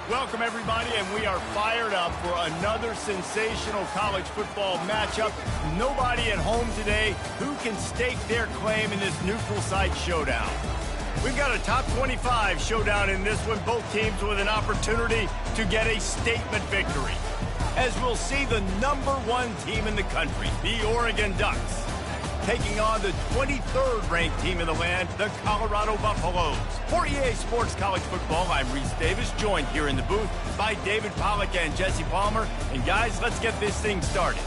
Welcome, everybody, and we are fired up for another sensational college football matchup. Nobody at home today who can stake their claim in this neutral site showdown. We've got a top 25 showdown in this one, both teams with an opportunity to get a statement victory, as we'll see the #1 team in the country, the Oregon Ducks, taking on the 23rd ranked team in the land, the Colorado Buffaloes. For EA Sports College Football, I'm Reese Davis, joined here in the booth by David Pollack and Jesse Palmer. And guys, let's get this thing started.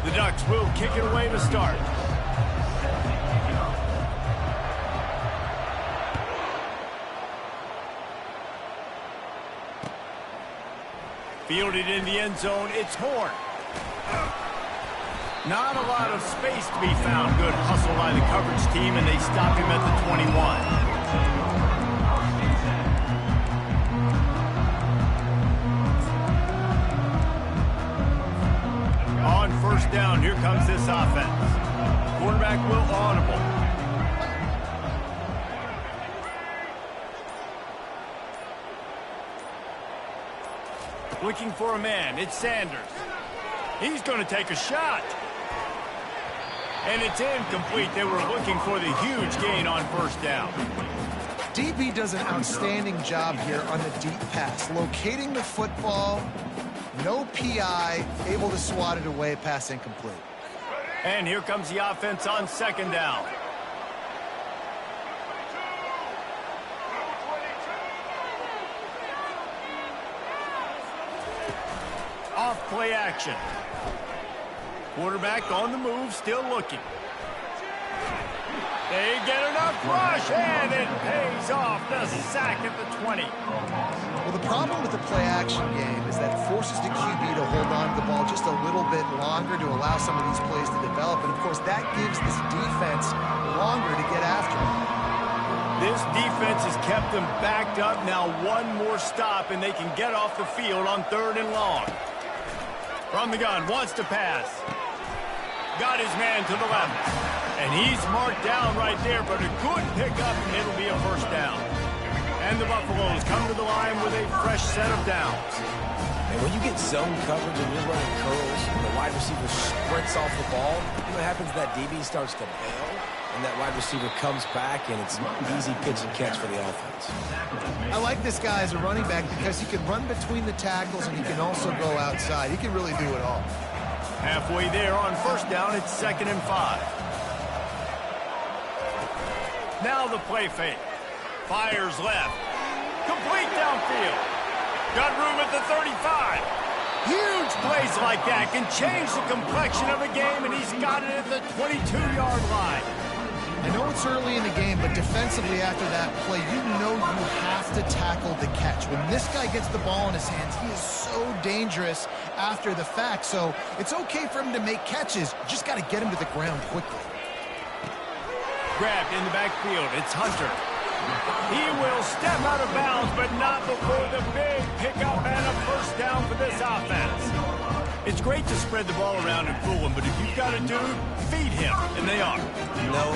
The Ducks will kick it away to start. Fielded in the end zone, it's Horn. Not a lot of space to be found. Good hustle by the coverage team, and they stop him at the 21. On first down, here comes this offense. Quarterback will audible. Looking for a man, it's Sanders. He's going to take a shot. And it's incomplete. They were looking for the huge gain on first down. DB does an outstanding job here on the deep pass, locating the football. No PI, able to swat it away, pass incomplete. And here comes the offense on second down. Off play action. Quarterback on the move, still looking. They get enough rush, and it pays off. The sack at the 20. Well, the problem with the play-action game is that it forces the QB to hold on to the ball just a little bit longer to allow some of these plays to develop. And, of course, that gives this defense longer to get after it. This defense has kept them backed up. Now one more stop, and they can get off the field on 3rd and long. From the gun, wants to pass. Got his man to the left. And he's marked down right there, but a good pickup, and it'll be a first down. And the Buffaloes come to the line with a fresh set of downs. And when you get zone coverage and you're running curls and the wide receiver sprints off the ball, you know what happens? That DB starts to bail, and that wide receiver comes back, and it's an easy pitch and catch for the offense. I like this guy as a running back because he can run between the tackles and he can also go outside. He can really do it all. Halfway there on first down, it's 2nd and 5. Now the play fake. Fires left. Complete downfield. Got room at the 35. Huge plays like that can change the complexion of a game, and he's got it at the 22-yard line. I know it's early in the game, but defensively after that play, you know you have to tackle the catch. When this guy gets the ball in his hands, he is so dangerous after the fact. So it's okay for him to make catches. You just got to get him to the ground quickly. Grabbed in the backfield. It's Hunter. He will step out of bounds, but not before the big pickup and a first down for this offense. It's great to spread the ball around and fool him, but if you've got a dude, feed him, and they are. No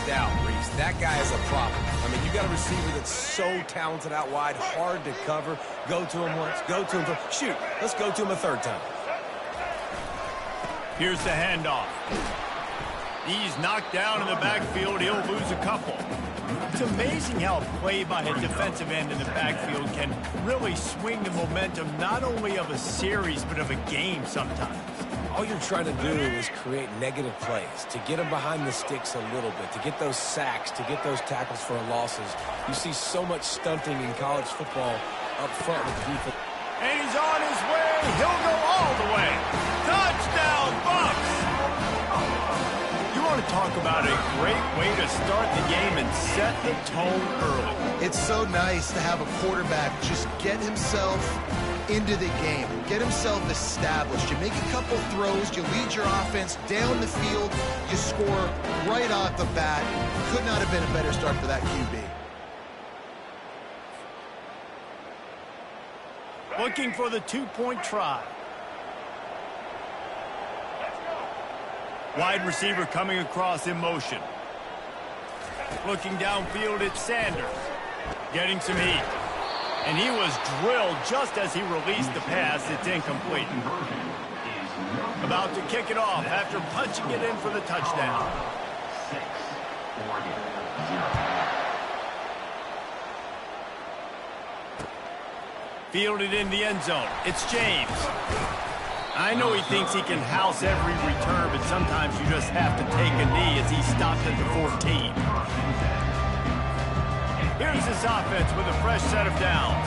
doubt, Reese. That guy is a problem. I mean, you got a receiver that's so talented out wide, hard to cover. Go to him once, go to him twice. Shoot, let's go to him a 3rd time. Here's the handoff. He's knocked down in the backfield. He'll lose a couple. It's amazing how a play by a defensive end in the backfield can really swing the momentum not only of a series but of a game sometimes. All you're trying to do is create negative plays, to get them behind the sticks a little bit, to get those sacks, to get those tackles for losses. You see so much stunting in college football up front with the defense. And he's on his way. He'll go all the way. Touchdown, Bucks! You want to talk about a great way to start the game and set the tone early. It's so nice to have a quarterback just get himself into the game, get himself established. You make a couple throws, you lead your offense down the field, you score right off the bat. Could not have been a better start for that QB. Looking for the two-point try. Wide receiver coming across in motion. Looking downfield at Sanders. Getting some heat. And he was drilled just as he released the pass. It's incomplete. About to kick it off after punching it in for the touchdown. Fielded in the end zone. It's James. I know he thinks he can house every return, but sometimes you just have to take a knee as he stopped at the 14. Here's his offense with a fresh set of downs.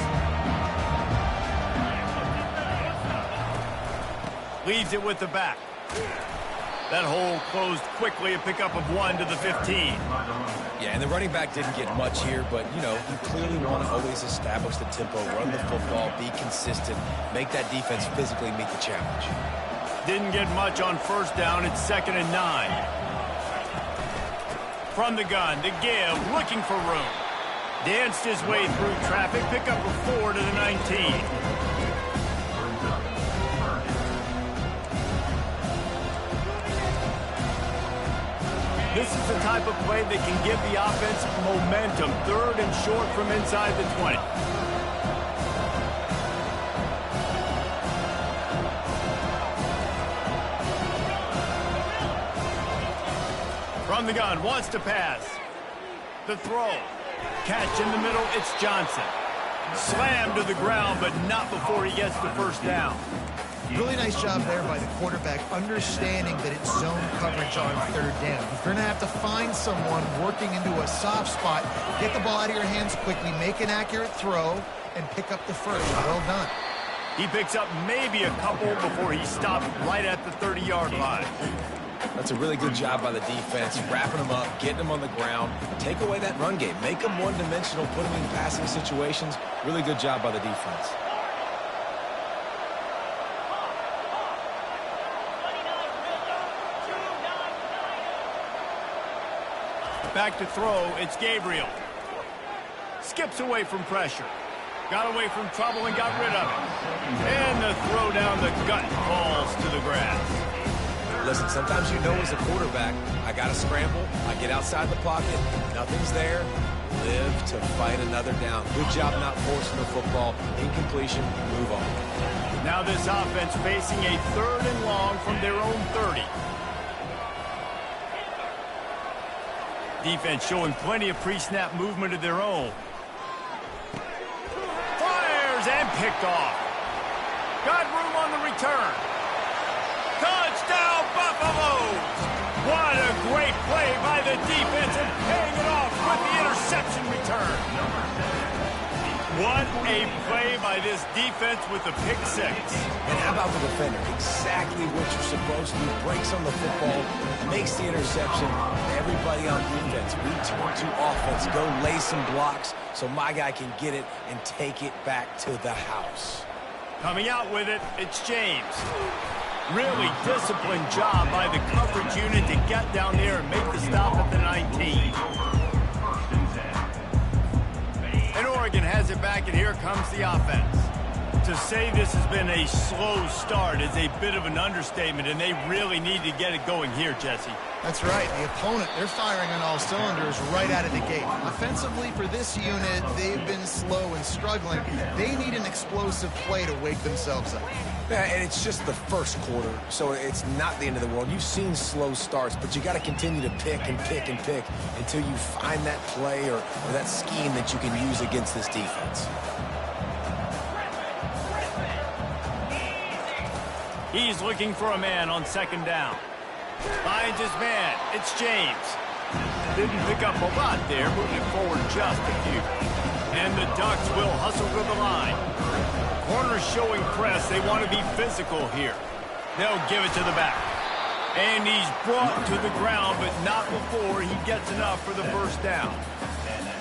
Leaves it with the back. That hole closed quickly, a pickup of 1 to the 15. Yeah, and the running back didn't get much here, but, you know, you clearly want to always establish the tempo, run the football, be consistent, make that defense physically meet the challenge. Didn't get much on first down. It's 2nd and 9. From the gun to give, looking for room. Danced his way through traffic, pickup of 4 to the 19. This is the type of play that can give the offense momentum. 3rd and short from inside the 20. From the gun, wants to pass. The throw. Catch in the middle, it's Johnson. Slammed to the ground, but not before he gets the first down. Really nice job there by the quarterback, understanding that it's zone coverage on 3rd down. You're going to have to find someone working into a soft spot, get the ball out of your hands quickly, make an accurate throw, and pick up the first. Well done. He picks up maybe a couple before he stops right at the 30-yard line. That's a really good job by the defense, wrapping them up, getting them on the ground. Take away that run game. Make them one-dimensional, put them in passing situations. Really good job by the defense. Back to throw, it's Gabriel. Skips away from pressure. Got away from trouble and got rid of it. And the throw down the gut falls to the grass. Listen, sometimes you know as a quarterback, I got to scramble, I get outside the pocket, nothing's there, live to fight another down. Good job not forcing the football, incompletion, move on. Now this offense facing a 3rd and long from their own 30. Defense showing plenty of pre-snap movement of their own. Fires and picked off. Got room on the return. Touchdown, Buffaloes! What a great play by the defense and paying it off with the interception return. What a play by this defense with the pick 6. And how about the defender? Exactly what you're supposed to do. Breaks on the football, makes the interception. Everybody on defense, return to offense. Go lay some blocks so my guy can get it and take it back to the house. Coming out with it, it's James. Really disciplined job by the coverage unit to get down there and make the stop at the 19. And Oregon has it back, and here comes the offense. To say this has been a slow start is a bit of an understatement, and they really need to get it going here, Jesse. That's right. The opponent, they're firing on all cylinders right out of the gate. Offensively, for this unit, they've been slow and struggling. They need an explosive play to wake themselves up. Yeah, and it's just the first quarter, so it's not the end of the world. You've seen slow starts, but you got to continue to pick and pick and pick until you find that play or that scheme that you can use against this defense. He's looking for a man on 2nd down. Finds his man. It's James. Didn't pick up a lot there, moving forward just a few. And the Ducks will hustle to the line. Corners showing press. They want to be physical here. They'll give it to the back. And he's brought to the ground, but not before he gets enough for the first down.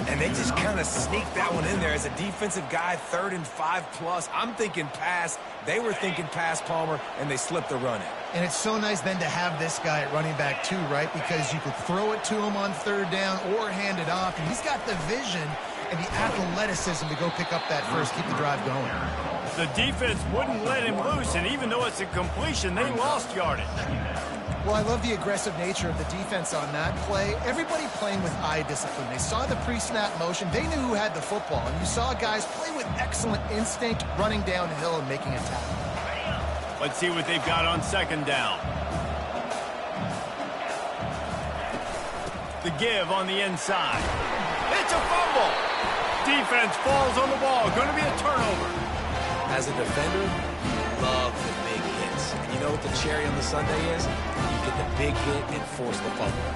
And they just kind of sneaked that one in there as a defensive guy, 3rd and 5+. I'm thinking pass. They were thinking pass, Palmer, and they slipped the run in. And it's so nice then to have this guy at running back too, right? Because you could throw it to him on 3rd down or hand it off. And he's got the vision and the athleticism to go pick up that first, keep the drive going. The defense wouldn't let him loose, and even though it's a completion, they lost yardage. Well, I love the aggressive nature of the defense on that play. Everybody playing with eye discipline. They saw the pre-snap motion. They knew who had the football, and you saw guys play with excellent instinct, running downhill and making a tackle. Let's see what they've got on second down. The give on the inside. It's a fumble. Defense falls on the ball. Going to be a turnover. As a defender, love the big hits. And you know what the cherry on the sundae is? You get the big hit and force the fumble.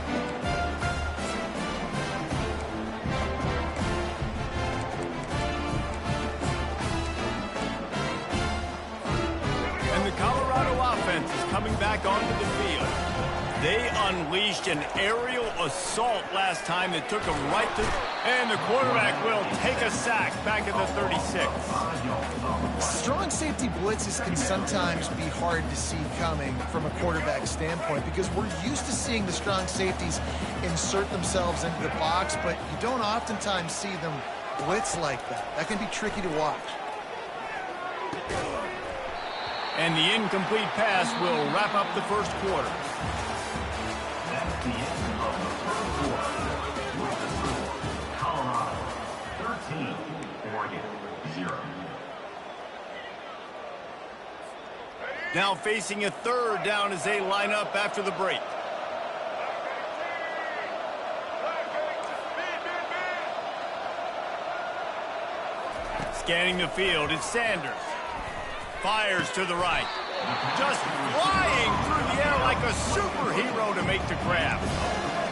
And the Colorado offense is coming back onto the field. They unleashed an aerial assault last time that took them right to... And the quarterback will take a sack back at the 36. Strong safety blitzes can sometimes be hard to see coming from a quarterback standpoint because we're used to seeing the strong safeties insert themselves into the box, but you don't oftentimes see them blitz like that. That can be tricky to watch. And the incomplete pass will wrap up the first quarter. That's the end of the first quarter. With the score, Colorado 13, Oregon 0. Now facing a third down as they line up after the break. Scanning the field, it's Sanders. Fires to the right. Just flying through the air like a superhero to make the grab.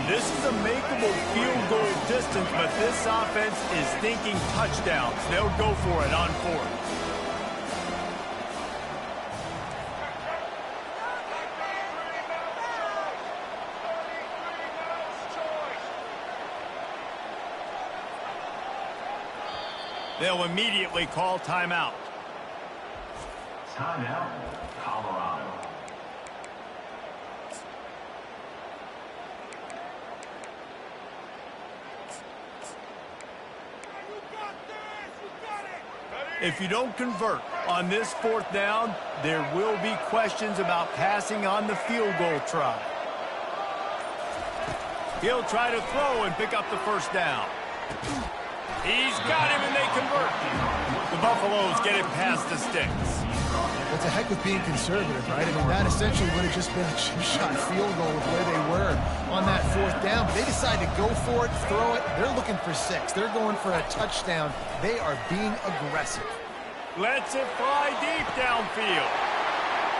This is a makeable field goal distance, but this offense is thinking touchdowns. They'll go for it on fourth. They'll immediately call timeout. Timeout, Colorado. If you don't convert on this fourth down, there will be questions about passing on the field goal try. He'll try to throw and pick up the first down. He's got him and they convert. The Buffaloes get it past the sticks. It's a heck of being conservative, right? I mean, that essentially would have just been a chip-shot field goal with where they were on that fourth down. They decide to go for it, throw it. They're looking for 6. They're going for a touchdown. They are being aggressive. Lets it fly deep downfield.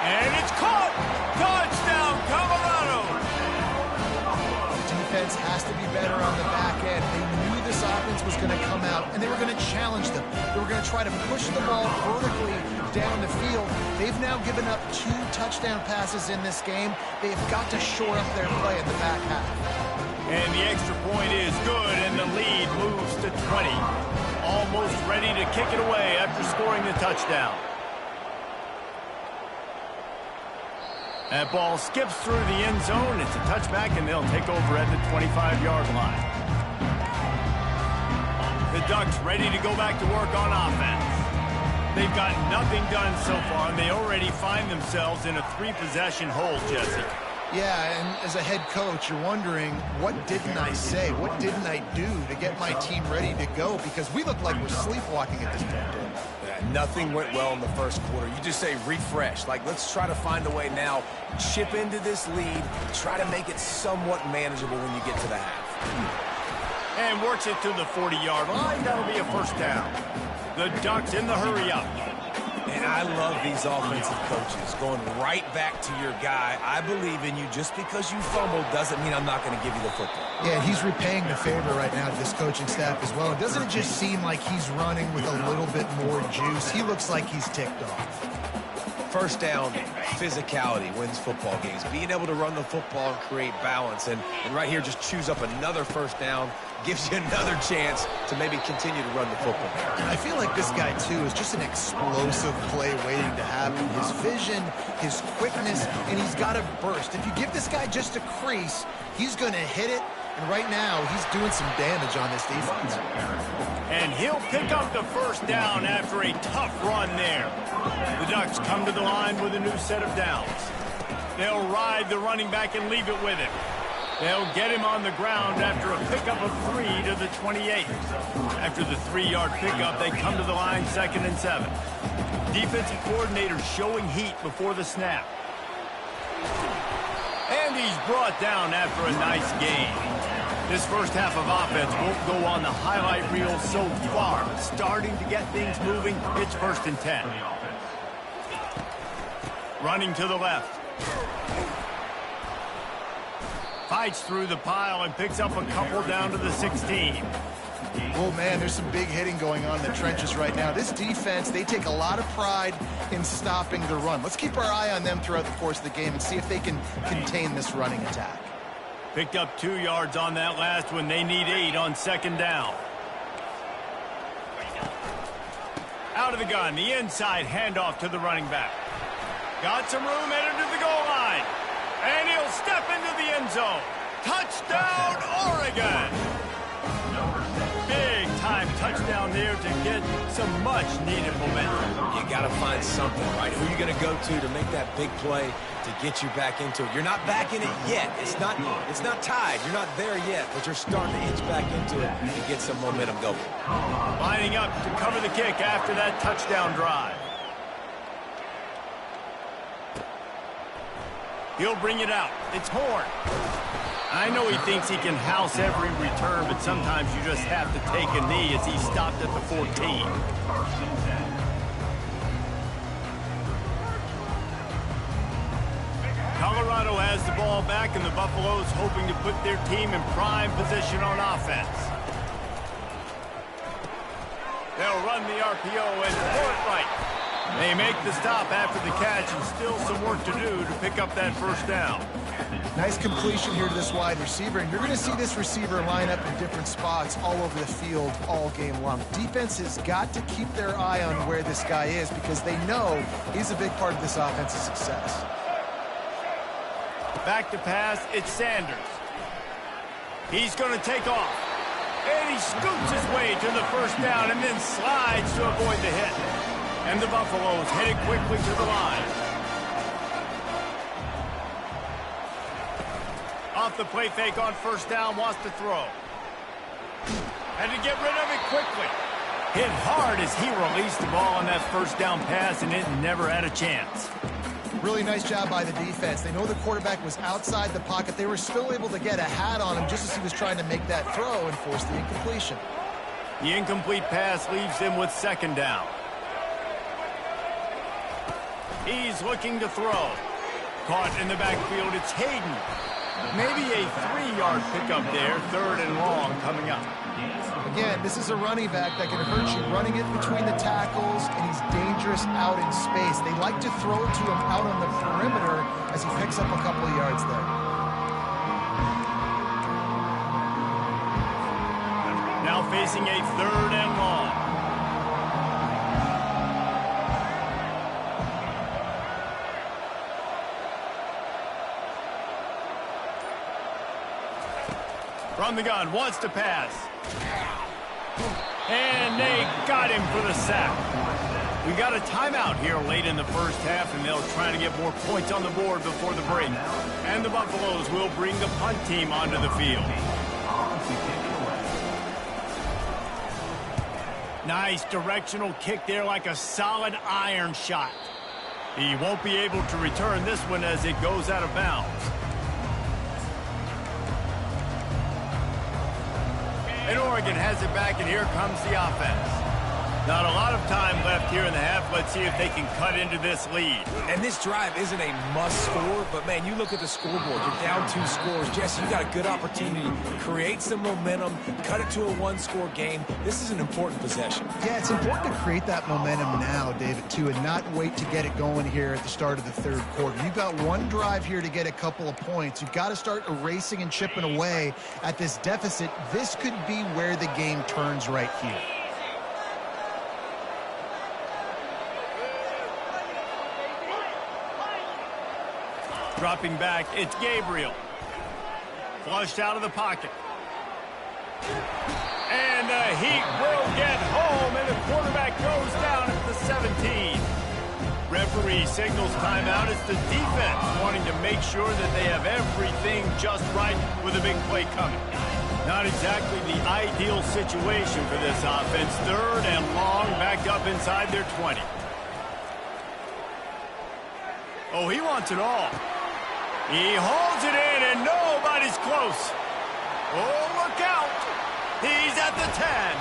And it's caught! Touchdown, Colorado! Defense has to be better on the back end. They knew this offense was going to come out, and they were going to challenge them. They were going to try to push the ball vertically down the field. They've now given up 2 touchdown passes in this game. They've got to shore up their play in the back half. And the extra point is good, and the lead moves to 20. Almost ready to kick it away after scoring the touchdown. That ball skips through the end zone. It's a touchback, and they'll take over at the 25-yard line. The Ducks ready to go back to work on offense. They've got nothing done so far, and they already find themselves in a 3-possession hole, Jesse. Yeah, and as a head coach, you're wondering, what didn't I say? What didn't I do to get my team ready to go? Because we look like we're sleepwalking at this point. Yeah, nothing went well in the first quarter. You just say refresh. Like, let's try to find a way now, chip into this lead, try to make it somewhat manageable when you get to the half. And works it to the 40-yard line. That'll be a first down. The Ducks in the hurry-up. And I love these offensive coaches going right back to your guy. I believe in you. Just because you fumbled doesn't mean I'm not going to give you the football. Yeah, he's repaying the favor right now to this coaching staff as well. Doesn't it just seem like he's running with a little bit more juice? He looks like he's ticked off. First down, physicality wins football games. Being able to run the football and create balance. And right here, just choose up another first down. Gives you another chance to maybe continue to run the football. I feel like this guy, too, is just an explosive play waiting to happen. His vision, his quickness, and he's got a burst. If you give this guy just a crease, he's going to hit it, And right now, he's doing some damage on this defense. And he'll pick up the first down after a tough run there. The Ducks come to the line with a new set of downs. They'll ride the running back and leave it with him. They'll get him on the ground after a pickup of 3 to the 28. After the 3-yard pickup, they come to the line 2nd and 7. Defensive coordinator showing heat before the snap. And he's brought down after a nice gain. This first half of offense won't go on the highlight reel so far. Starting to get things moving. It's 1st and 10. Running to the left. Fights through the pile and picks up a couple down to the 16. Oh, man, there's some big hitting going on in the trenches right now. This defense, they take a lot of pride in stopping the run. Let's keep our eye on them throughout the course of the game and see if they can contain this running attack. Picked up 2 yards on that last one. They need 8 on 2nd down. Out of the gun, the inside handoff to the running back. Got some room, headed to the goal line. And he'll step into the end zone. Touchdown, Oregon! Big-time touchdown there to get some much-needed momentum. You got to find something, right? Who are you going to go to make that big play to get you back into it? You're not back in it yet. It's not tied. You're not there yet, but you're starting to inch back into it to get some momentum going. Lining up to cover the kick after that touchdown drive. He'll bring it out. It's Horn. I know he thinks he can house every return, but sometimes you just have to take a knee as he stopped at the 14. Colorado has the ball back, and the Buffaloes hoping to put their team in prime position on offense. They'll run the RPO and throw it right. They make the stop after the catch, and still some work to do to pick up that first down. Nice completion here to this wide receiver, and you're going to see this receiver line up in different spots all over the field all game long. Defense has got to keep their eye on where this guy is because they know he's a big part of this offense's success. Back to pass, it's Sanders. He's going to take off. And he scoots his way to the first down and then slides to avoid the hit. And the Buffaloes headed quickly to the line. Off the play fake on first down, wants to throw. Had to get rid of it quickly. Hit hard as he released the ball on that first down pass, and it never had a chance. Really nice job by the defense. They know the quarterback was outside the pocket. They were still able to get a hat on him just as he was trying to make that throw and force the incompletion. The incomplete pass leaves them with second down. He's looking to throw. Caught in the backfield, it's Hayden. Maybe a 3-yard pickup there, 3rd and long coming up. Again, this is a running back that can hurt you running it between the tackles, and he's dangerous out in space. They like to throw it to him out on the perimeter as he picks up a couple of yards there. Now facing a 3rd and long. From the gun, wants to pass. And they got him for the sack. We got a timeout here late in the first half, and they'll try to get more points on the board before the break. And the Buffaloes will bring the punt team onto the field. Nice directional kick there like a solid iron shot. He won't be able to return this one as it goes out of bounds. And Oregon has it back, and here comes the offense. Not a lot of time left here in the half. Let's see if they can cut into this lead. And this drive isn't a must score, but, man, you look at the scoreboard. You're down 2 scores. Jesse, you got a good opportunity to create some momentum, cut it to a 1-score game. This is an important possession. Yeah, it's important to create that momentum now, David, too, and not wait to get it going here at the start of the 3rd quarter. You've got one drive here to get a couple of points. You've got to start erasing and chipping away at this deficit. This could be where the game turns right here. Dropping back, it's Gabriel. Flushed out of the pocket. And the Heat will get home, and the quarterback goes down at the 17. Referee signals timeout. It's the defense wanting to make sure that they have everything just right with a big play coming. Not exactly the ideal situation for this offense. 3rd and long, backed up inside their 20. Oh, he wants it all. He holds it in, and nobody's close. Oh, look out. He's at the 10.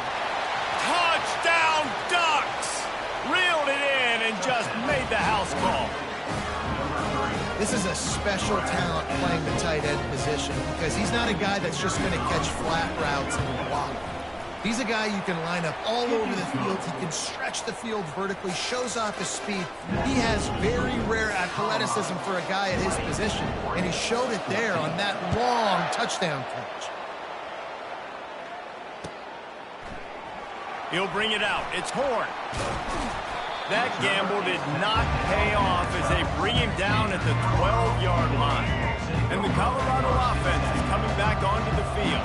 Touchdown, Ducks! Reeled it in and just made the house call. This is a special talent playing the tight end position because he's not a guy that's just going to catch flat routes and block. He's a guy you can line up all over the field. He can stretch the field vertically, shows off his speed. He has very rare athleticism for a guy at his position, and he showed it there on that long touchdown catch. He'll bring it out. It's Horn. That gamble did not pay off as they bring him down at the 12-yard line. And the Colorado offense is coming back onto the field.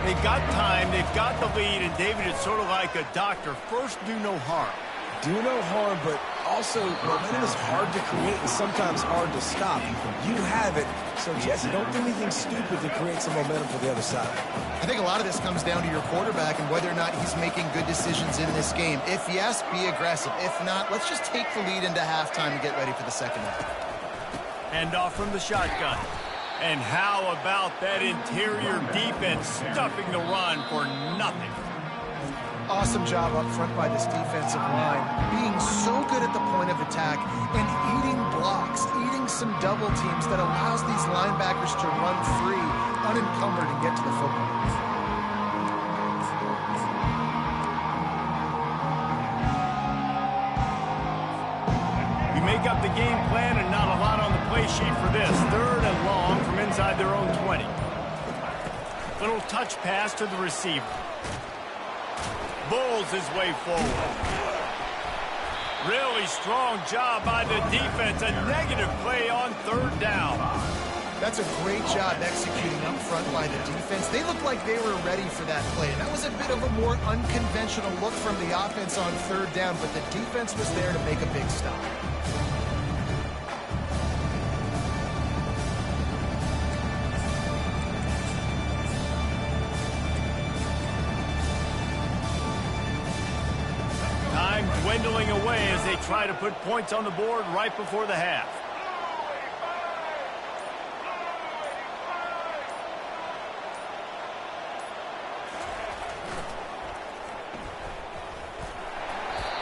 They've got time, they've got the lead, and David, it's sort of like a doctor. First, do no harm. Do no harm, but also momentum is hard to create and sometimes hard to stop. You have it, so Jesse, don't do anything stupid to create some momentum for the other side. I think a lot of this comes down to your quarterback and whether or not he's making good decisions in this game. If yes, be aggressive. If not, let's just take the lead into halftime and get ready for the second half. Hand off from the shotgun. And how about that interior defense stuffing the run for nothing? Awesome job up front by this defensive line, being so good at the point of attack and eating blocks, eating some double teams that allows these linebackers to run free, unencumbered, and get to the football. You make up the game plan and not a lot on the play sheet for this. 3rd and long from inside their own 20. Little touch pass to the receiver. Bulls his way forward. Really strong job by the defense. A negative play on 3rd down. That's a great job executing up front by the defense. They looked like they were ready for that play. And that was a bit of a more unconventional look from the offense on 3rd down, but the defense was there to make a big stop. Dwindling away as they try to put points on the board right before the half.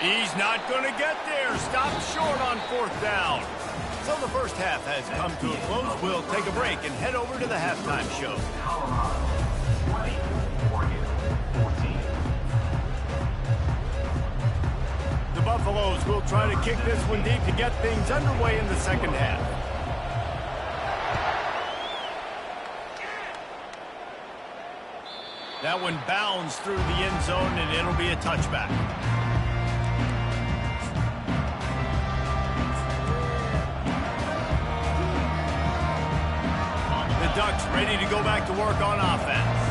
He's not going to get there. Stopped short on 4th down. So the first half has come to a close. We'll take a break and head over to the halftime show. Colorado 20, Oregon 14. The Buffaloes will try to kick this one deep to get things underway in the second half. That one bounds through the end zone, and it'll be a touchback. The Ducks ready to go back to work on offense.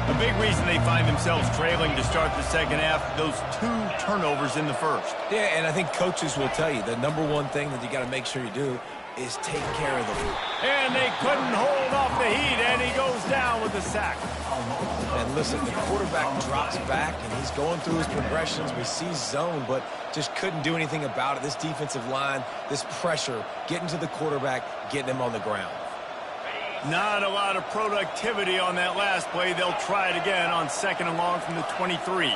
A big reason they find themselves trailing to start the second half, those 2 turnovers in the first. Yeah, and I think coaches will tell you the number one thing that you got to make sure you do is take care of the ball. And they couldn't hold off the Heat, and he goes down with a sack. And listen, the quarterback drops back, and he's going through his progressions. We see zone, but just couldn't do anything about it. This defensive line, this pressure, getting to the quarterback, getting him on the ground. Not a lot of productivity on that last play. They'll try it again on 2nd and long from the 23.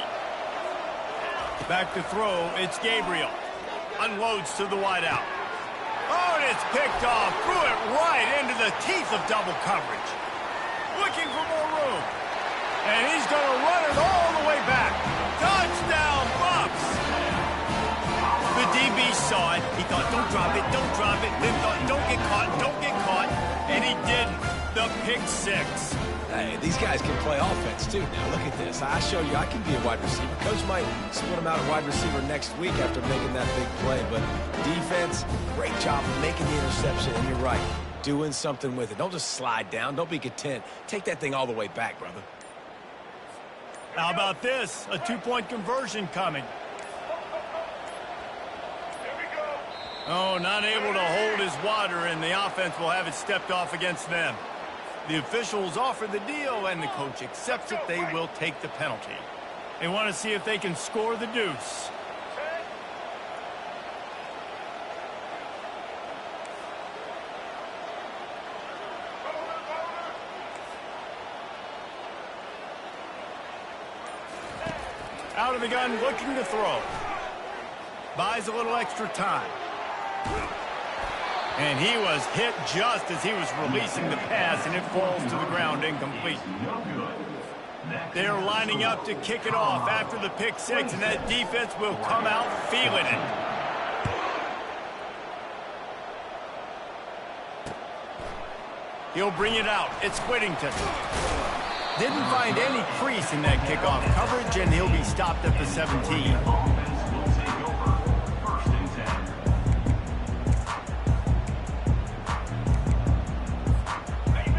Back to throw. It's Gabriel. Unloads to the wideout. Oh, and it's picked off. Threw it right into the teeth of double coverage. Looking for more room. And he's going to run it all the way back. Touchdown, Bucks! The DB saw it. He thought, don't drop it, don't drop it. Then thought, don't get caught, don't get caught. And he didn't. The pick 6. Hey, these guys can play offense, too. Now, look at this. I show you I can be a wide receiver. Coach might split him out at wide receiver next week after making that big play. But defense, great job of making the interception. And you're right, doing something with it. Don't just slide down. Don't be content. Take that thing all the way back, brother. How about this? A two-point conversion coming. Oh, not able to hold his water, and the offense will have it stepped off against them. The officials offer the deal, and the coach accepts it. They will take the penalty. They want to see if they can score the deuce. Out of the gun, looking to throw. Buys a little extra time. And he was hit just as he was releasing the pass, and it falls to the ground incomplete. They're lining up to kick it off after the pick six, and that defense will come out feeling it. He'll bring it out. It's Whittington. Didn't find any crease in that kickoff coverage, and he'll be stopped at the 17.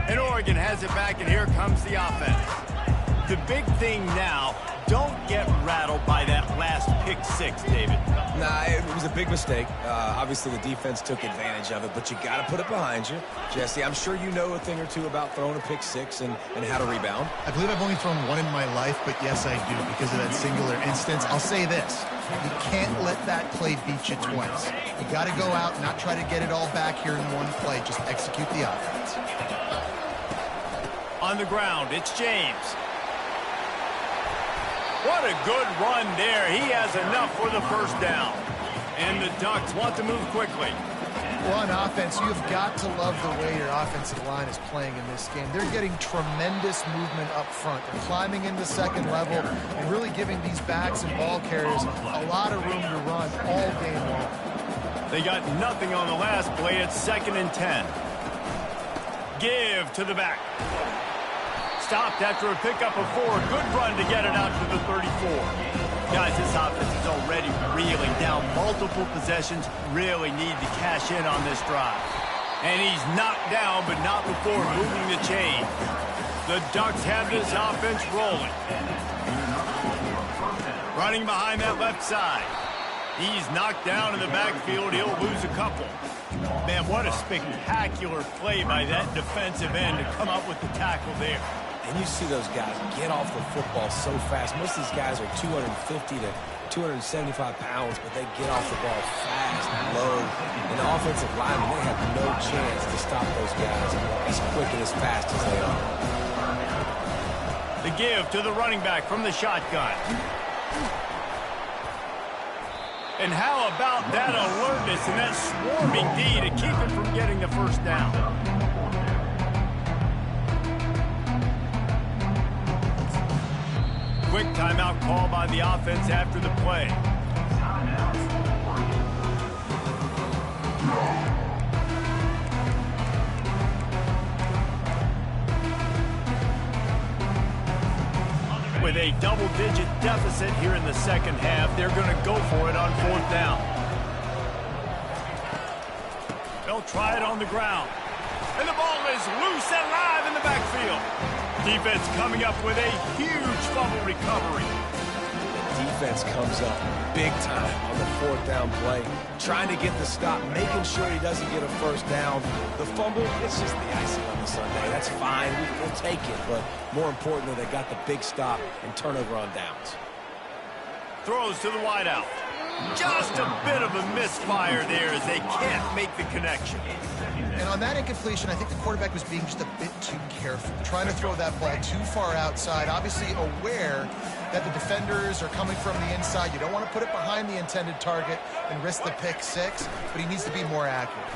And Oregon has it back, and here comes the offense. The big thing now, don't get rattled by that last pick six, David. Nah, it was a big mistake. Obviously, the defense took advantage of it, but you got to put it behind you. Jesse, I'm sure you know a thing or two about throwing a pick six and how to rebound. I believe I've only thrown one in my life, but yes, I do because of that singular instance. I'll say this. You can't let that play beat you twice. You got to go out, not try to get it all back here in one play. Just execute the offense. On the ground, it's James. What a good run there. He has enough for the first down. And the Ducks want to move quickly. Well, on offense, you've got to love the way your offensive line is playing in this game. They're getting tremendous movement up front. They're climbing into second level and really giving these backs and ball carriers a lot of room to run all game long. They got nothing on the last play. It's 2nd and 10. Give to the back. Stopped after a pickup of 4. Good run to get it out to the 34. Guys, this offense is already reeling down multiple possessions. Really need to cash in on this drive. And he's knocked down, but not before moving the chain. The Ducks have this offense rolling. Running behind that left side. He's knocked down in the backfield. He'll lose a couple. Man, what a spectacular play by that defensive end to come up with the tackle there. And you see those guys get off the football so fast. Most of these guys are 250 to 275 pounds, but they get off the ball fast and low. And the offensive linemen, they have no chance to stop those guys as quick and as fast as they are. The give to the running back from the shotgun. And how about that alertness and that swarming D to keep him from getting the first down? Quick timeout call by the offense after the play. With a double-digit deficit here in the second half, they're going to go for it on 4th down. They'll try it on the ground. And the ball is loose and live in the backfield. Defense coming up with a huge fumble recovery. The defense comes up big time on the 4th down play, trying to get the stop, making sure he doesn't get a first down. The fumble, it's just the icing on the sundae. That's fine. We'll take it. But more importantly, they got the big stop and turnover on downs. Throws to the wideout. Just a bit of a misfire there as they can't make the connection. And on that incompletion, I think the quarterback was being just a bit too careful, trying to throw that ball too far outside, obviously aware that the defenders are coming from the inside. You don't want to put it behind the intended target and risk the pick six, but he needs to be more accurate.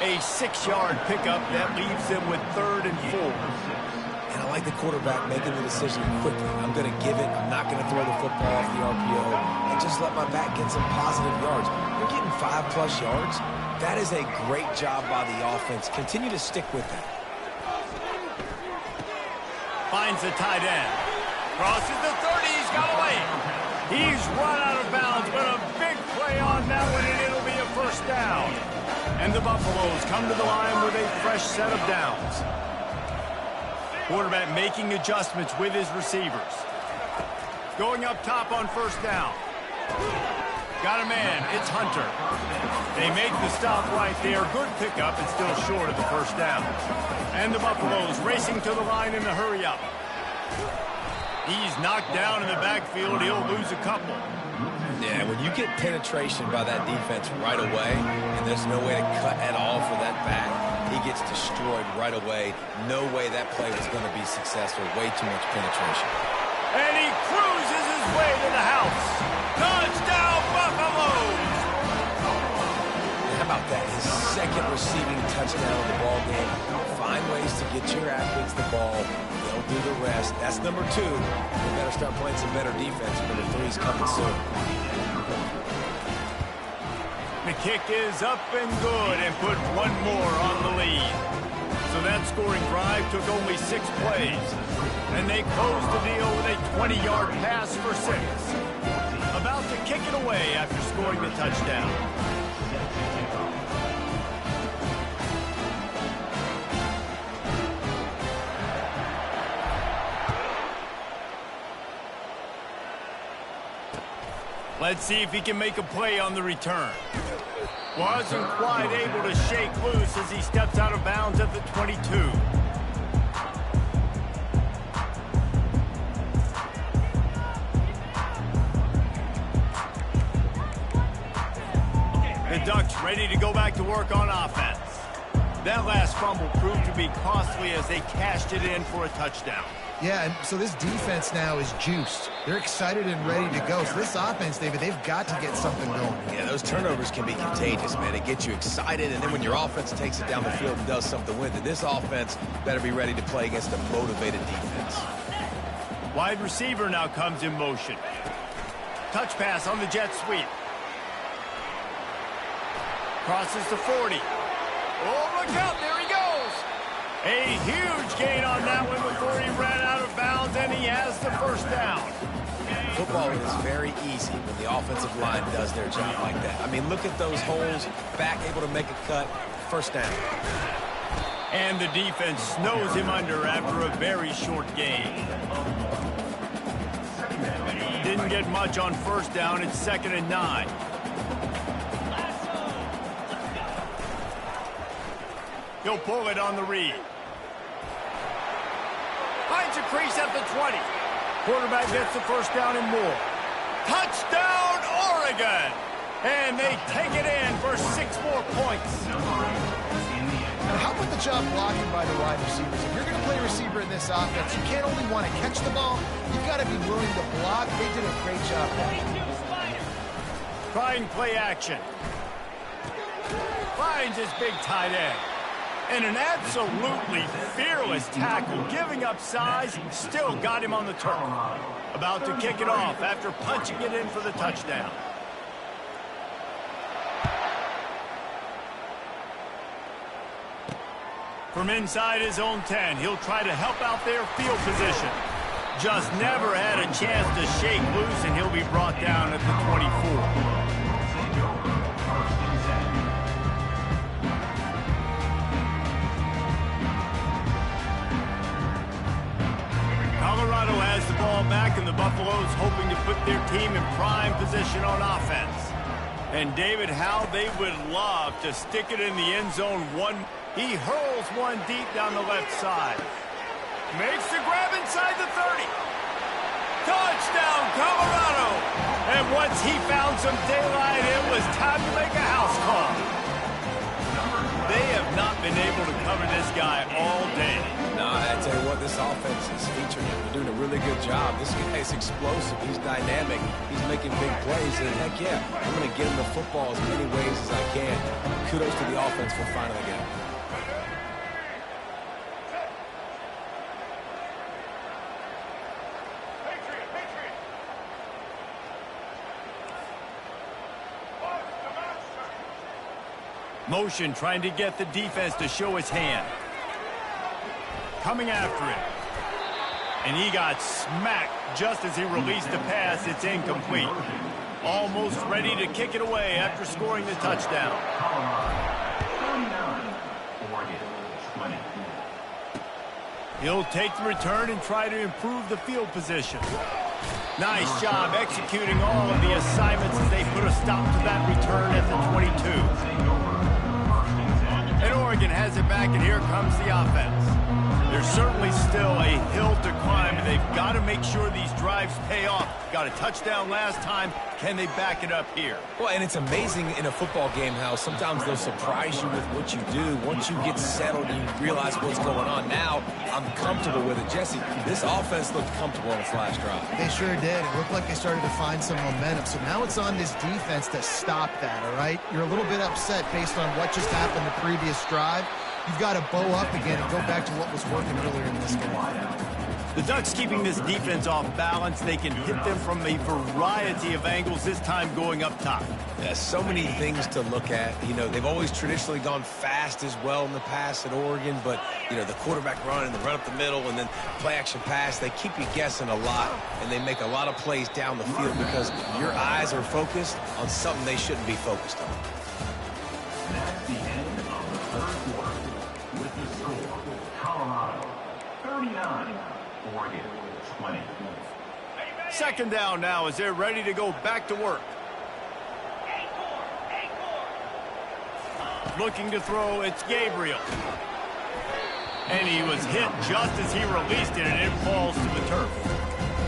A 6-yard pickup that leaves them with 3rd and 4. And I like the quarterback making the decision quickly. I'm going to give it. I'm not going to throw the football off the RPO and just let my back get some positive yards. You're getting 5+ yards. That is a great job by the offense. Continue to stick with that. Finds the tight end. Crosses the 30. He's got away. He's run out of bounds, but a big play on that one, and it'll be a first down. And the Buffaloes come to the line with a fresh set of downs. Quarterback making adjustments with his receivers. Going up top on first down. Got a man. It's Hunter. They make the stop right there. Good pickup and still short of the first down. And the Buffaloes racing to the line in the hurry up. He's knocked down in the backfield. He'll lose a couple. Yeah, when you get penetration by that defense right away, and there's no way to cut at all for that back, he gets destroyed right away. No way that play was going to be successful. Way too much penetration. And he cruises his way to the house. Touchdown, Buffaloes! How about that? His second receiving touchdown of the ball game. Find ways to get your athletes the ball. They'll do the rest. That's number 2. We better start playing some better defense. Number 3 is coming soon. The kick is up and good and put one more on the lead. So that scoring drive took only 6 plays. And they closed the deal with a 20-yard pass for 6. About to kick it away after scoring the touchdown. Let's see if he can make a play on the return. Wasn't quite able to shake loose as he steps out of bounds at the 22. The Ducks ready to go back to work on offense. That last fumble proved to be costly as they cashed it in for a touchdown. Yeah, and so this defense now is juiced. They're excited and ready to go. So this offense, David, they've got to get something going. Yeah, those turnovers can be contagious, man. It gets you excited, and then when your offense takes it down the field and does something with it, this offense better be ready to play against a motivated defense. Wide receiver now comes in motion. Touch pass on the jet sweep. Crosses the 40. Oh, look out, there he goes. A huge gain on that one before he ran out of bounds, and he has the first down. Football is very easy when the offensive line does their job like that. I mean, look at those holes, back able to make a cut, first down. And the defense snows him under after a very short gain. Didn't get much on first down, it's 2nd and 9. He'll pull it on the read. Finds a crease at the 20. Quarterback gets the first down and more. Touchdown, Oregon! And they take it in for 6 more points. And how about the job blocking by the wide receivers? If you're going to play receiver in this offense, you can't only want to catch the ball, you've got to be willing to block. They did a great job there. Trying play action. Finds his big tight end. And an absolutely fearless tackle, giving up size, still got him on the turf. About to kick it off after punching it in for the touchdown. From inside his own 10, he'll try to help out their field position. Just never had a chance to shake loose, and he'll be brought down at the 24. Colorado has the ball back, and the Buffaloes hoping to put their team in prime position on offense. And David, how they would love to stick it in the end zone. He hurls one deep down the left side. Makes the grab inside the 30. Touchdown, Colorado! And once he found some daylight, it was time to make a house call. They have not been able to cover this guy all day. No, I tell you what, this offense is featuring him. They're doing a really good job. This guy is explosive. He's dynamic. He's making big plays. And heck yeah, I'm going to get him the football as many ways as I can. Kudos to the offense for finally getting him. Motion trying to get the defense to show his hand. Coming after him. And he got smacked just as he released the pass. It's incomplete. Almost ready to kick it away after scoring the touchdown. He'll take the return and try to improve the field position. Nice job executing all of the assignments as they put a stop to that return at the 22. And Oregon has it back, and here comes the offense. There's certainly still a hill to climb, and they've got to make sure these drives pay off. Got a touchdown last time. Can they back it up here? Well, and it's amazing in a football game how sometimes they'll surprise you with what you do. Once you get settled and you realize what's going on, now I'm comfortable with it. Jesse, this offense looked comfortable on its last drive. They sure did. It looked like they started to find some momentum. So now it's on this defense to stop that, all right? You're a little bit upset based on what just happened the previous drive. You've got to bow up again and go back to what was working earlier in this game. The Ducks keeping this defense off balance. They can hit them from a variety of angles, this time going up top. Yeah, so many things to look at. You know, they've always traditionally gone fast as well in the past at Oregon, but, you know, the quarterback run and the run up the middle and then play-action pass, they keep you guessing a lot, and they make a lot of plays down the field because your eyes are focused on something they shouldn't be focused on. That's the end of the third quarter. With the score, Colorado 39, Oregon 20. Second down now as they're ready to go back to work. Looking to throw, it's Gabriel. And he was hit just as he released it, and it falls to the turf.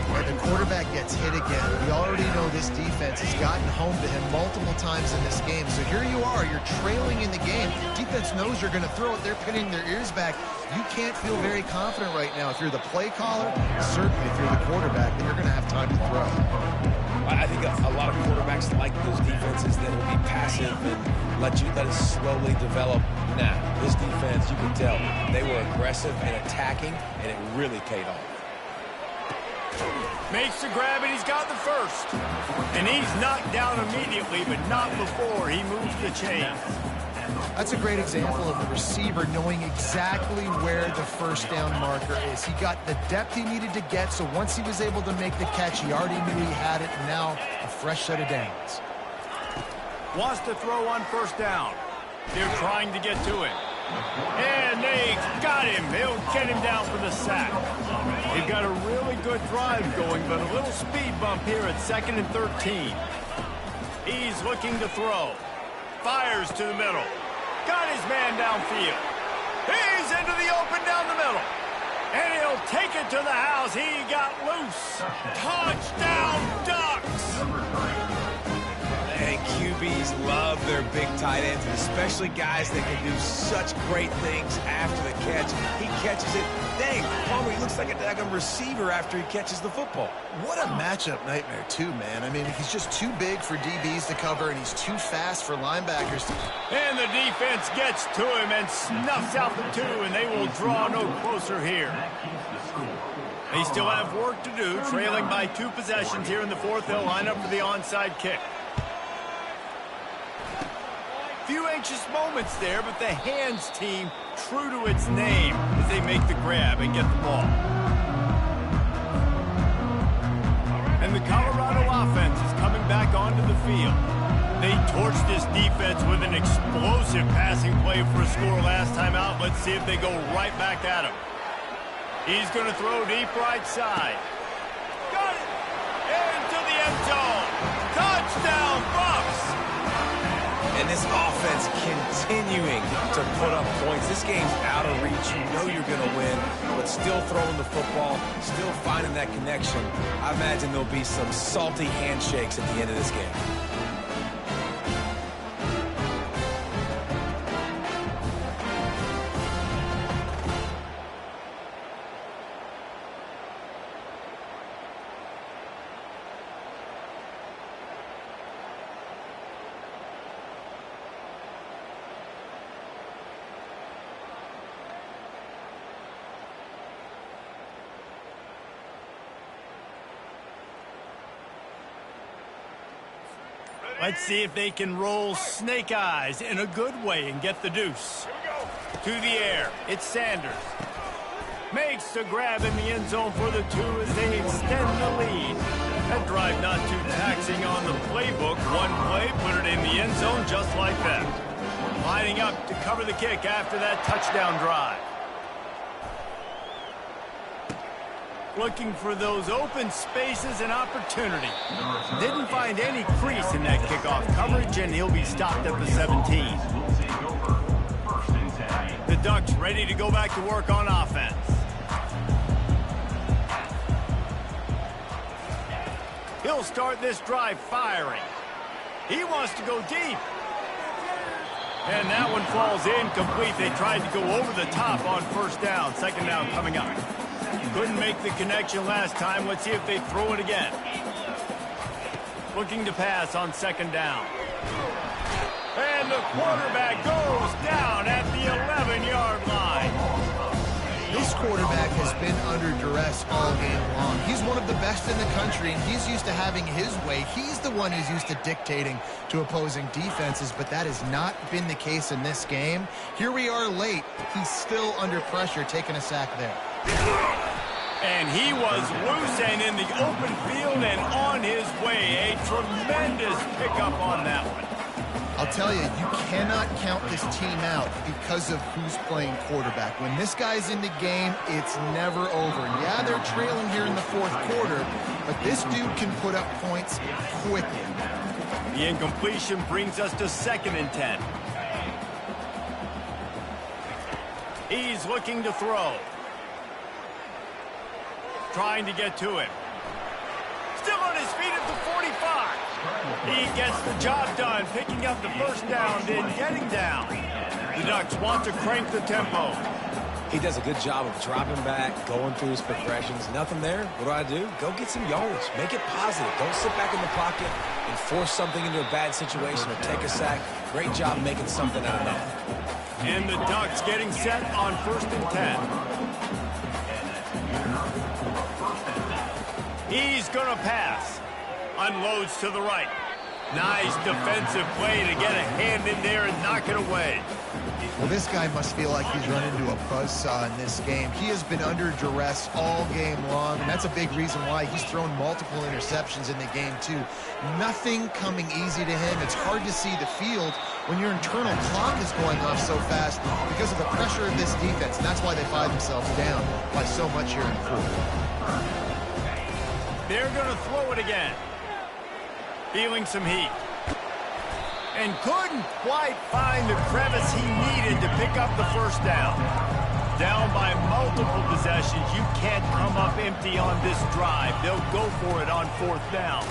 And the quarterback gets hit again. We already know this defense has gotten home to him multiple times in this game. So here you are, you're trailing in the game. Defense knows you're going to throw it. They're pinning their ears back. You can't feel very confident right now. If you're the play caller, certainly if you're the quarterback, then you're going to have time to throw. I think a lot of quarterbacks like those defenses that will be passive and let it slowly develop. Now, this defense, you can tell, they were aggressive and attacking, and it really paid off. Makes the grab, and he's got the first. And he's knocked down immediately, but not before he moves the chains. That's a great example of a receiver knowing exactly where the first down marker is. He got the depth he needed to get, so once he was able to make the catch, he already knew he had it, and now a fresh set of downs. Wants to throw on first down. They're trying to get to it. And they got him. They'll get him down for the sack. They've got a really good drive going, but a little speed bump here at 2nd and 13. He's looking to throw. Fires to the middle. Got his man downfield. He's into the open down the middle. And he'll take it to the house. He got loose. Touchdown, Ducks! And QBs love their big tight ends, and especially guys that can do such great things after the catch. He catches it. Dang, Palmer, he looks like a daggum receiver after he catches the football. What a matchup nightmare, too, man. I mean, he's just too big for DBs to cover, and he's too fast for linebackers to... And the defense gets to him and snuffs out the two, and they will draw no closer here. They still have work to do, trailing by 2 possessions here in the fourth. They'll line up for the onside kick. Few anxious moments there, but the hands team true to its name as they make the grab and get the ball. And the Colorado offense is coming back onto the field. They torched this defense with an explosive passing play for a score last time out. Let's see if they go right back at him. He's going to throw deep right side. Got it! Into the end zone. Touchdown, Bucks! And this offense continuing to put up points. This game's out of reach. You know you're going to win, but still throwing the football, still finding that connection. I imagine there'll be some salty handshakes at the end of this game. Let's see if they can roll snake eyes in a good way and get the deuce. To the air, it's Sanders. Makes the grab in the end zone for the 2 as they extend the lead. That drive not too taxing on the playbook. One play, put it in the end zone just like that. Lining up to cover the kick after that touchdown drive. looking for those open spaces and opportunity. Didn't find any crease in that kickoff coverage, and he'll be stopped at the 17. The Ducks ready to go back to work on offense. He'll start this drive firing. He wants to go deep. And that one falls incomplete. They tried to go over the top on first down. Second down coming up. Couldn't make the connection last time. Let's see if they throw it again. Looking to pass on second down. And the quarterback goes down at the 11-yard line. This quarterback has been under duress all game long. He's one of the best in the country, and he's used to having his way. He's the one who's used to dictating to opposing defenses, but that has not been the case in this game. Here we are late. He's still under pressure, taking a sack there. And he was loose and in the open field and on his way. A tremendous pickup on that one. I'll tell you, you cannot count this team out because of who's playing quarterback. When this guy's in the game, it's never over. Yeah, they're trailing here in the fourth quarter, but this dude can put up points quickly. The incompletion brings us to 2nd and 10. He's looking to throw. Trying to get to him. Still on his feet at the 45. He gets the job done, picking up the first down, then getting down. The Ducks want to crank the tempo. He does a good job of dropping back, going through his progressions. Nothing there. What do? Go get some yardage. Make it positive. Don't sit back in the pocket and force something into a bad situation or take a sack. Great job making something out of that. And the Ducks getting set on 1st and 10. He's going to pass. Unloads to the right. Nice defensive play to get a hand in there and knock it away. Well, this guy must feel like he's run into a buzzsaw in this game. He has been under duress all game long, and that's a big reason why he's thrown multiple interceptions in the game, too. Nothing coming easy to him. It's hard to see the field when your internal clock is going off so fast because of the pressure of this defense, and that's why they find themselves down by so much here in the fourth. They're going to throw it again. Feeling some heat. And couldn't quite find the crevice he needed to pick up the first down. Down by multiple possessions. You can't come up empty on this drive. They'll go for it on 4th down.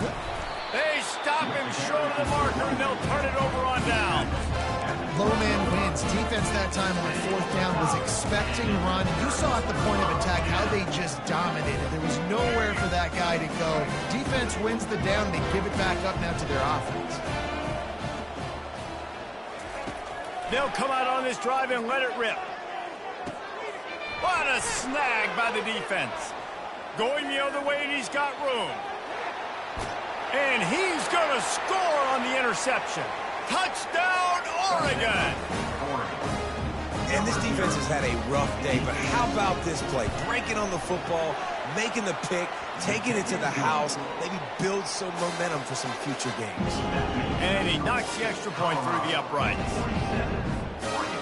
They stop him short of the marker, and they'll turn it over on down. Low man wins. Defense that time on 4th down was expecting run. You saw at the point of attack how they just dominated. There was nowhere for that guy to go. Defense wins the down. They give it back up now to their offense. They'll come out on this drive and let it rip. What a snag by the defense. Going the other way, and he's got room. And he's going to score on the interception. Touchdown, Oregon! And this defense has had a rough day, but how about this play? Breaking on the football, making the pick, taking it to the house, maybe build some momentum for some future games. And he knocks the extra point through the uprights.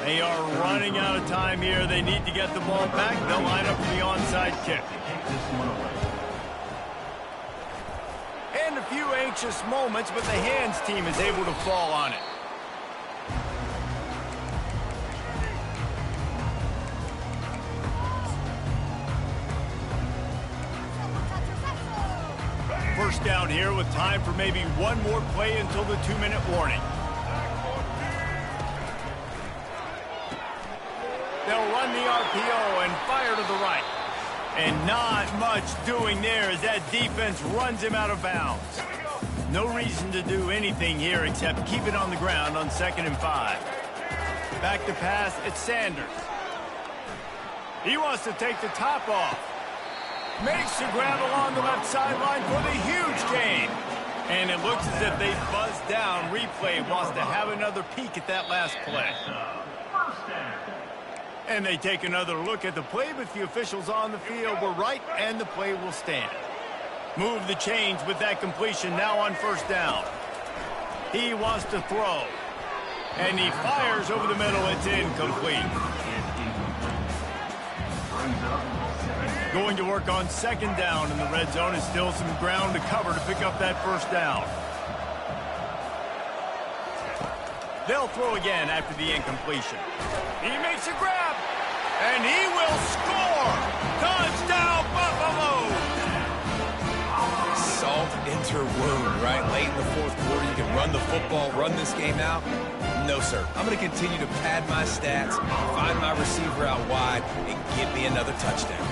They are running out of time here. They need to get the ball back. They'll line up for the onside kick. And a few anxious moments, but the hands team is able to fall on it. First down here with time for maybe one more play until the 2-minute warning. They'll run the RPO and fire to the right. And not much doing there as that defense runs him out of bounds. No reason to do anything here except keep it on the ground on 2nd and 5. Back to pass, it's Sanders. He wants to take the top off. Makes the grab along the left sideline for the huge gain. And it looks as if they buzzed down. Replay wants to have another peek at that last play. And they take another look at the play, but the officials on the field were right, and the play will stand. Move the chains with that completion now on 1st down. He wants to throw. And he fires over the middle. It's incomplete. going to work on second down in the red zone. Is still some ground to cover to pick up that first down. They'll throw again after the incompletion. He makes a grab, and he will score! Touchdown, Buffalo! Salt into wound, right? Late in the fourth quarter, you can run the football, run this game out. No, sir. I'm going to continue to pad my stats, find my receiver out wide, and give me another touchdown.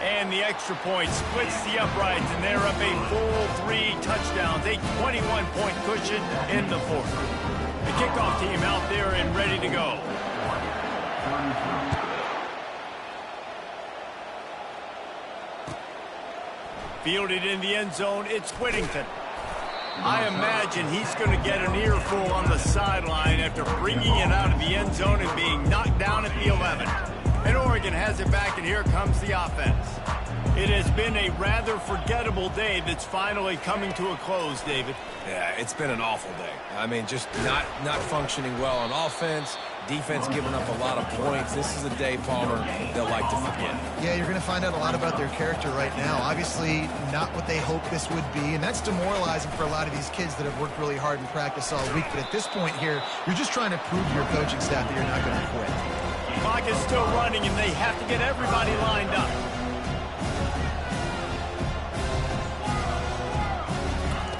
And the extra point splits the uprights, and they're up a full 3 touchdowns, a 21-point cushion in the fourth. The kickoff team out there and ready to go. Fielded in the end zone, it's Whittington. I imagine he's going to get an earful on the sideline after bringing it out of the end zone and being knocked down at the 11. And Oregon has it back, and here comes the offense. It has been a rather forgettable day that's finally coming to a close, David. Yeah, it's been an awful day. I mean, just not functioning well on offense. Defense giving up a lot of points. This is a day, Palmer, they'll like to forget. Yeah, you're going to find out a lot about their character right now. Obviously, not what they hoped this would be, and that's demoralizing for a lot of these kids that have worked really hard in practice all week. But at this point here, you're just trying to prove to your coaching staff that you're not going to quit. Clock is still running, and they have to get everybody lined up.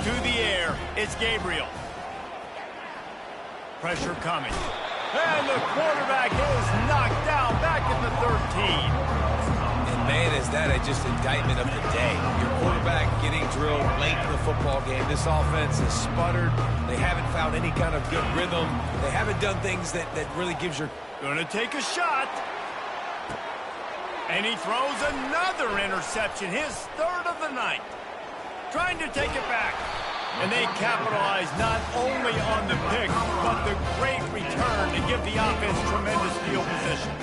To the air, it's Gabriel. Pressure coming. And the quarterback is knocked down back at the 13. And man, is that just indictment of the day. Your quarterback getting drilled late in the football game. This offense has sputtered. They haven't found any kind of good rhythm. They haven't done things that really gives your... Gonna take a shot. And he throws another interception, his third of the night. Trying to take it back. And they capitalize not only on the pick, but the great return to give the offense tremendous field position.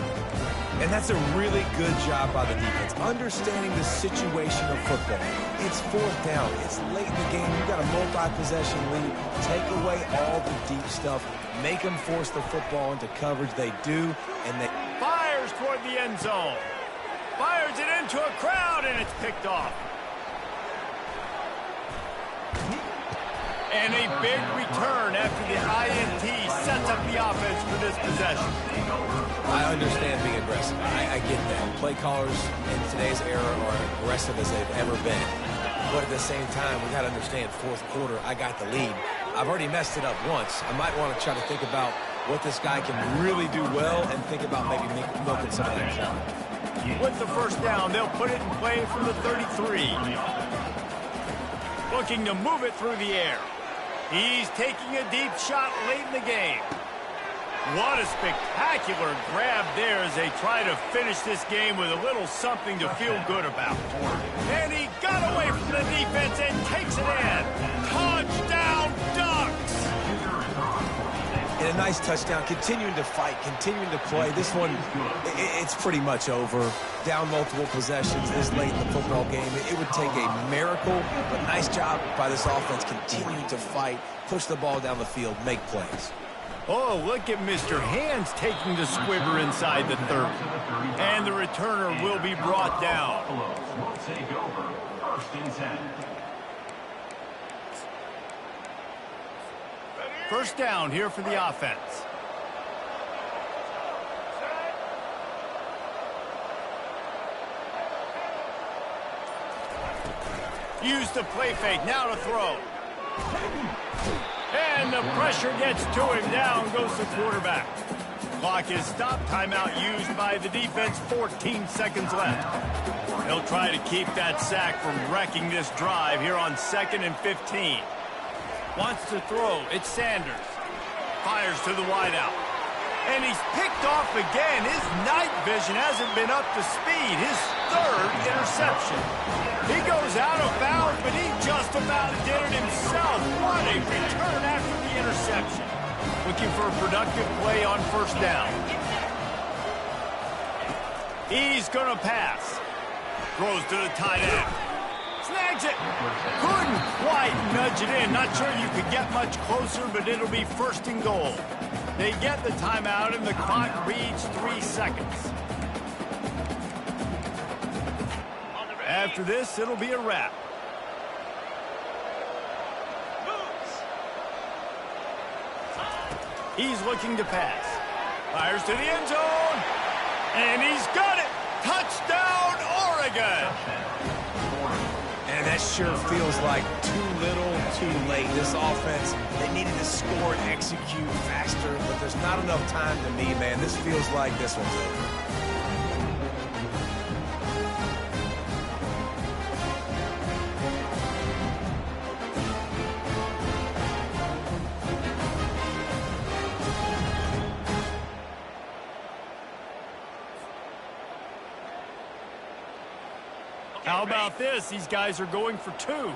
And that's a really good job by the defense, understanding the situation of football. It's fourth down. It's late in the game. You've got a multi-possession lead. Take away all the deep stuff. Make them force the football into coverage. They do, and they... Fires toward the end zone. Fires it into a crowd, and it's picked off. And a big return after the INT sets up the offense for this possession. I understand being aggressive. I get that. Play callers in today's era are aggressive as they've ever been. But at the same time, we got to understand fourth quarter, I got the lead. I've already messed it up once. I might want to try to think about what this guy can really do well and think about maybe milking some of that clock. With the first down, they'll put it in play from the 33. Looking to move it through the air. He's taking a deep shot late in the game. What a spectacular grab there as they try to finish this game with a little something to feel good about. And he got away from the defense and takes it in. Touchdown, Ducks! And a nice touchdown, continuing to fight, continuing to play. This one, it's pretty much over. Down multiple possessions this late in the football game. It would take a miracle, but nice job by this offense continuing to fight, push the ball down the field, make plays. Oh, look at Mr. Hands taking the squibber inside the 30. And the returner will be brought down. Will take over first and 10. First down here for the offense. Use the play fake, now to throw. And the pressure gets to him, down goes the quarterback. Clock is stopped, timeout used by the defense, 14 seconds left. They'll try to keep that sack from wrecking this drive here on 2nd and 15. Wants to throw, it's Sanders. Fires to the wideout. And he's picked off again. His night vision hasn't been up to speed. His third interception. He goes out of bounds, but he just about did it himself. What a return after the interception. Looking for a productive play on first down. He's going to pass. Throws to the tight end. Snags it. Couldn't quite nudge it in. Not sure you could get much closer, but it'll be first and goal. They get the timeout, and the clock reads 3 seconds. after this, it'll be a wrap. He's looking to pass. Fires to the end zone. And he's got it. Touchdown, Oregon. And that sure feels like too little, too late. This offense, they needed to score and execute faster, but there's not enough time to me, man. This feels like this one's over. How about this? These guys are going for 2.